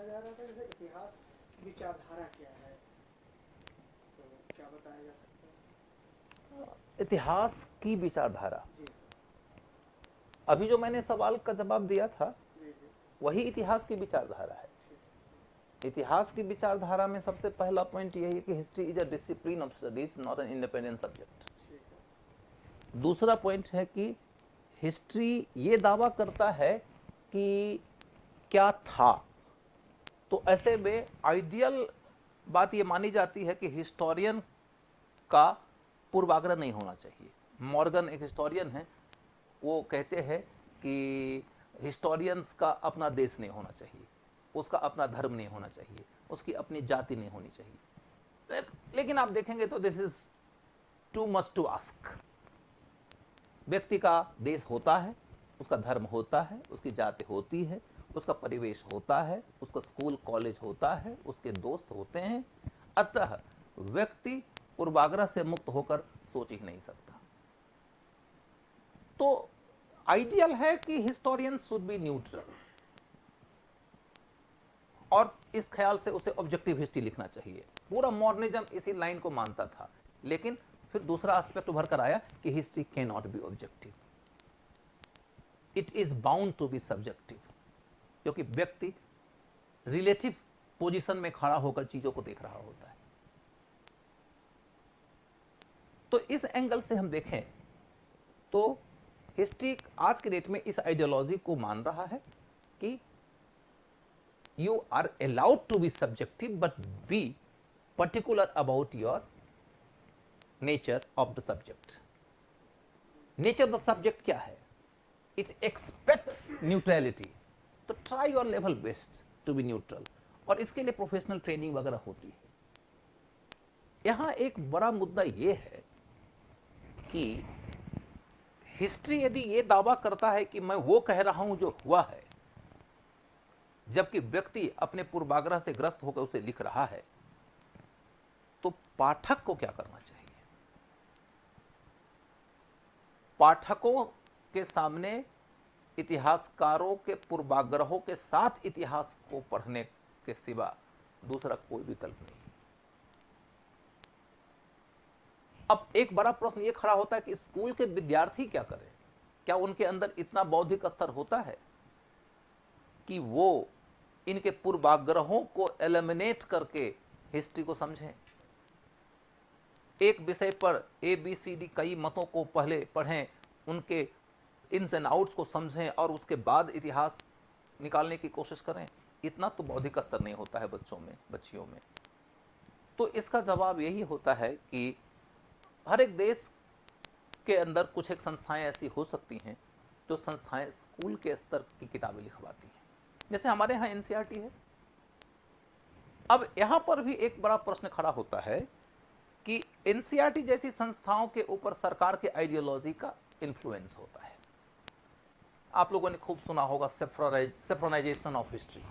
पूछा जा रहा था जैसे इतिहास की विचारधारा क्या है, तो क्या बताया जा सकता है? इतिहास की विचारधारा, जी सर। अभी जो मैंने सवाल का जवाब दिया था जी जी। वही इतिहास की विचारधारा है। ठीक है। इतिहास की विचारधारा में सबसे पहला पॉइंट यही है कि history is a discipline of studies, not an independent subject. ठीक है। दूसरा पॉइंट है कि हिस्ट्री ये दावा करता है कि क्या था, तो ऐसे में आइडियल बात ये मानी जाती है कि हिस्टोरियन का पूर्वाग्रह नहीं होना चाहिए। मॉर्गन एक हिस्टोरियन है, वो कहते हैं कि हिस्टोरियंस का अपना देश नहीं होना चाहिए, उसका अपना धर्म नहीं होना चाहिए, उसकी अपनी जाति नहीं होनी चाहिए। लेकिन आप देखेंगे तो this is too much to ask. व्यक्ति का देश होता है, उसका धर्म होता है, उसकी जाति होती है, उसका परिवेश होता है, उसका स्कूल कॉलेज होता है, उसके दोस्त होते हैं। अतः व्यक्ति पूर्वाग्रह से मुक्त होकर सोच ही नहीं सकता। तो आइडियल है कि हिस्टोरियन शुड बी न्यूट्रल, और इस ख्याल से उसे ऑब्जेक्टिव हिस्ट्री लिखना चाहिए। पूरा मॉडर्निज्म इसी लाइन को मानता था, लेकिन फिर दूसरा एस्पेक्ट उभर कर आया कि history can not be objective, it is bound to be subjective, क्योंकि व्यक्ति रिलेटिव पोजीशन में खड़ा होकर चीजों को देख रहा होता है। तो इस एंगल से हम देखें तो हिस्ट्री आज के डेट में इस आइडियोलॉजी को मान रहा है कि you are allowed to be subjective but be particular about your nature of the subject. Nature of the subject क्या है? It expects neutrality, तो try your level best to be neutral, और इसके लिए प्रोफेशनल ट्रेनिंग वगैरह होती है। यहां एक बड़ा मुद्दा यह है कि हिस्ट्री यदि ये दावा करता है कि मैं वो कह रहा हूं जो हुआ है, जबकि व्यक्ति अपने पूर्वाग्रह से ग्रस्त होकर उसे लिख रहा है, तो पाठक को क्या करना चाहिए? पाठकों के सामने इतिहासकारों के पूर्वाग्रहों के साथ इतिहास को पढ़ने के सिवा दूसरा कोई विकल्प नहीं। अब एक बड़ा प्रश्न यह खड़ा होता है कि स्कूल के विद्यार्थी क्या करें? क्या उनके अंदर इतना बौद्धिक स्तर होता है कि वो इनके पूर्वाग्रहों को एलिमिनेट करके हिस्ट्री को समझें? एक विषय पर ABCD कई मतों को पहले पढ़ें, उनके इन्स एंड आउट्स को समझें और उसके बाद इतिहास निकालने की कोशिश करें? इतना तो बौद्धिक स्तर नहीं होता है बच्चों में, बच्चियों में। तो इसका जवाब यही होता है कि हर एक देश के अंदर कुछ एक संस्थाएं ऐसी हो सकती हैं जो संस्थाएं स्कूल के स्तर की किताबें लिखवाती हैं, जैसे हमारे यहाँ NCERT है। अब यहां पर भी एक बड़ा प्रश्न खड़ा होता है कि NCERT जैसी संस्थाओं के ऊपर सरकार के आइडियोलॉजी का इन्फ्लुएंस होता है। आप लोगों ने खूब सुना होगा सेफ्रोनाइजेशन ऑफ हिस्ट्री।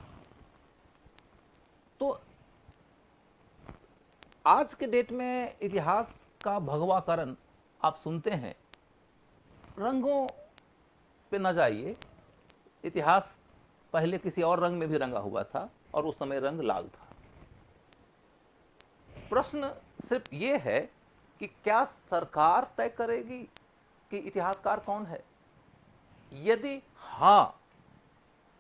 तो आज के डेट में इतिहास का भगवाकरण आप सुनते हैं। रंगों पे न जाइए, इतिहास पहले किसी और रंग में भी रंगा हुआ था और उस समय रंग लाल था। प्रश्न सिर्फ ये है कि क्या सरकार तय करेगी कि इतिहासकार कौन है? यदि हां,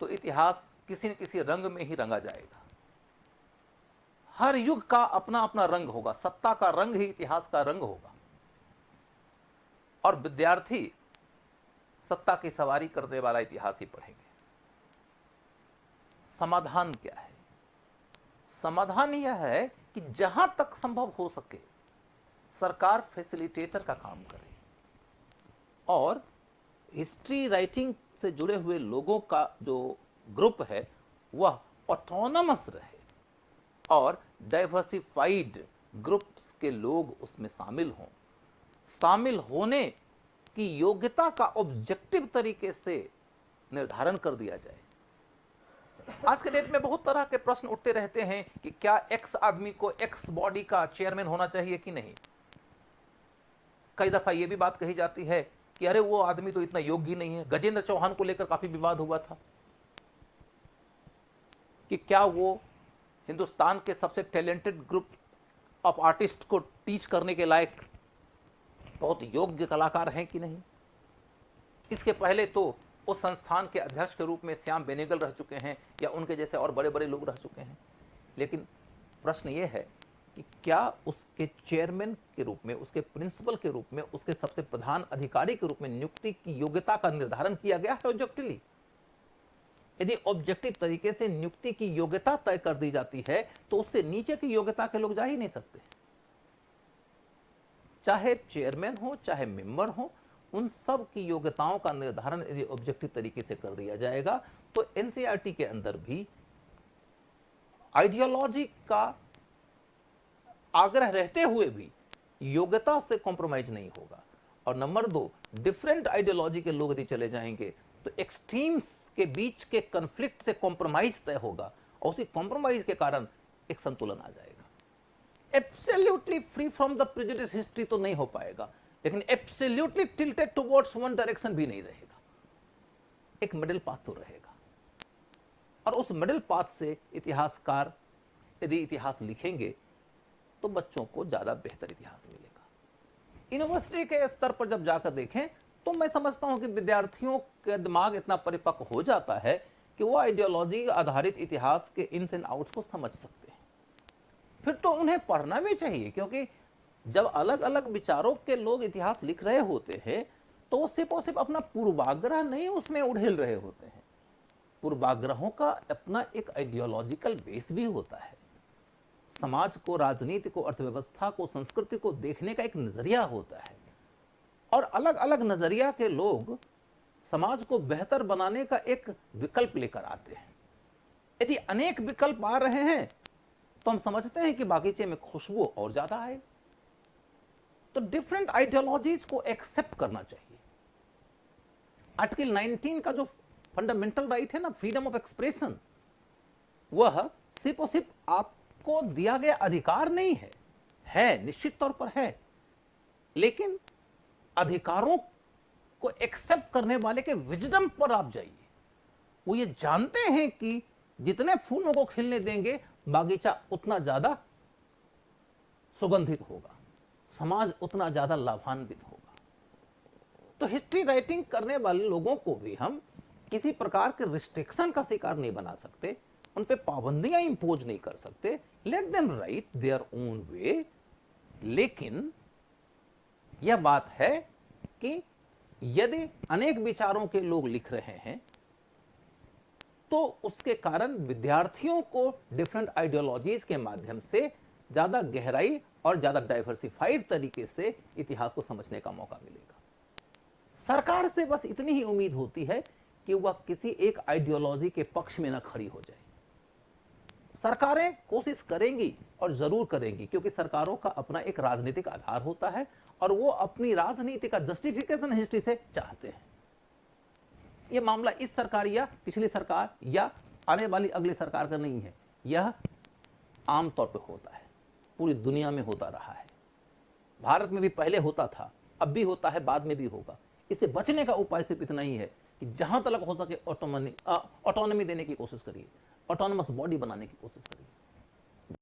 तो इतिहास किसी न किसी रंग में ही रंगा जाएगा। हर युग का अपना अपना रंग होगा, सत्ता का रंग ही इतिहास का रंग होगा, और विद्यार्थी सत्ता की सवारी करने वाला इतिहास ही पढ़ेंगे। समाधान क्या है? समाधान यह है कि जहां तक संभव हो सके सरकार फैसिलिटेटर का काम करे और हिस्ट्री राइटिंग से जुड़े हुए लोगों का जो ग्रुप है वह ऑटोनमस रहे और डाइवर्सिफाइड ग्रुप्स के लोग उसमें शामिल हों। शामिल होने की योग्यता का ऑब्जेक्टिव तरीके से निर्धारण कर दिया जाए। आज के डेट में बहुत तरह के प्रश्न उठते रहते हैं कि क्या एक्स आदमी को एक्स बॉडी का चेयरमैन होना चाहिए कि नहीं। कई दफा यह भी बात कही जाती है कि अरे वो आदमी तो इतना योग्य नहीं है। गजेंद्र चौहान को लेकर काफी विवाद हुआ था कि क्या वो हिंदुस्तान के सबसे टैलेंटेड ग्रुप ऑफ आर्टिस्ट को टीच करने के लायक बहुत योग्य कलाकार हैं कि नहीं। इसके पहले तो उस संस्थान के अध्यक्ष के रूप में श्याम बेनेगल रह चुके हैं या उनके जैसे और बड़े बड़े लोग रह चुके हैं। लेकिन प्रश्न ये है कि क्या उसके चेयरमैन के रूप में, उसके प्रिंसिपल के रूप में, उसके सबसे प्रधान अधिकारी के रूप में नियुक्ति की योग्यता का निर्धारण किया गया है ऑब्जेक्टिवली? यदि ऑब्जेक्टिव तरीके से नियुक्ति की योग्यता तय कर दी जाती है तो उससे नीचे की योग्यता के लोग जा ही नहीं सकते। चाहे चेयरमैन हो चाहे मेंबर हो, उन सब की योग्यताओं का निर्धारण यदि ऑब्जेक्टिव तरीके से कर दिया जाएगा तो एनसीईआरटी के अंदर भी आइडियोलॉजी का आग्रह रहते हुए भी योग्यता से कॉम्प्रोमाइज नहीं होगा। और नंबर 2, डिफरेंट आइडियोलॉजी के लोग यदि चले जाएंगे तो एक्सट्रीम्स के बीच के कॉन्फ्लिक्ट से कॉम्प्रोमाइज तय होगा और उसी कॉम्प्रोमाइज के कारण एक संतुलन आ जाएगा। Absolutely free from the prejudice history तो नहीं हो पाएगा, लेकिन absolutely tilted towards one direction भी नहीं रहेगा। एक मिडिल पाथ तो रहेगा और उस मिडिल पाथ से इतिहासकार यदि इतिहास लिखेंगे तो बच्चों को ज्यादा बेहतर इतिहास मिलेगा। यूनिवर्सिटी के स्तर पर जब जाकर देखें तो मैं समझता हूं कि विद्यार्थियों का दिमाग इतना परिपक्व हो जाता है कि वो आइडियोलॉजी आधारित इतिहास के इन्स एंड आउट्स को समझ सकते हैं। फिर तो उन्हें पढ़ना भी चाहिए, क्योंकि जब अलग अलग विचारों के लोग इतिहास लिख रहे होते हैं तो वो सिर्फ और सिर्फ अपना पूर्वाग्रह नहीं उसमें उड़ेल रहे होते हैं। पूर्वाग्रहों का अपना एक आइडियोलॉजिकल बेस भी होता है। समाज को, राजनीति को, अर्थव्यवस्था को, संस्कृति को देखने का एक नजरिया होता है और अलग अलग नजरिया के लोग समाज को बेहतर बनाने का एक विकल्प लेकर आते हैं। यदि अनेक विकल्प आ रहे हैं तो हम समझते हैं कि बागीचे में खुशबू और ज्यादा आए। तो डिफरेंट आइडियोलॉजीज को एक्सेप्ट करना चाहिए। आर्टिकल 19 का जो फंडामेंटल राइट है ना, फ्रीडम ऑफ एक्सप्रेशन, वह सिर्फ और सिर्फ आपको दिया गया अधिकार नहीं है निश्चित तौर पर है, लेकिन अधिकारों को एक्सेप्ट करने वाले के विजडम पर आप जाइए। वो ये जानते हैं कि जितने फूलों को खिलने देंगे बागीचा उतना ज्यादा सुगंधित होगा, समाज उतना ज्यादा लाभान्वित होगा। तो हिस्ट्री राइटिंग करने वाले लोगों को भी हम किसी प्रकार के रिस्ट्रिक्शन का शिकार नहीं बना सकते, उन पे पाबंदियां इंपोज नहीं कर सकते। Let them right their own way. लेकिन यह बात है कि यदि अनेक विचारों के लोग लिख रहे हैं तो उसके कारण विद्यार्थियों को डिफरेंट आइडियोलॉजीज के माध्यम से ज्यादा गहराई और ज्यादा डाइवर्सिफाइड तरीके से इतिहास को समझने का मौका मिलेगा। सरकार से बस इतनी ही उम्मीद होती है कि वह किसी एक आइडियोलॉजी के पक्ष में न खड़ी हो जाए। सरकारें कोशिश करेंगी और जरूर करेंगी, क्योंकि सरकारों का अपना एक राजनीतिक आधार होता है और वो अपनी राजनीति का जस्टिफिकेशन हिस्ट्री से चाहते हैं। यह मामला इस सरकार या पिछली सरकार या आने वाली अगली सरकार का नहीं है, यह आमतौर पर होता है, पूरी दुनिया में होता रहा है। भारत में भी पहले होता था, अब भी होता है, बाद में भी होगा। इससे बचने का उपाय सिर्फ इतना ही है कि जहां तक हो सके ऑटोनॉमी देने की कोशिश करिए, ऑटोनोमस बॉडी बनाने की कोशिश करिए।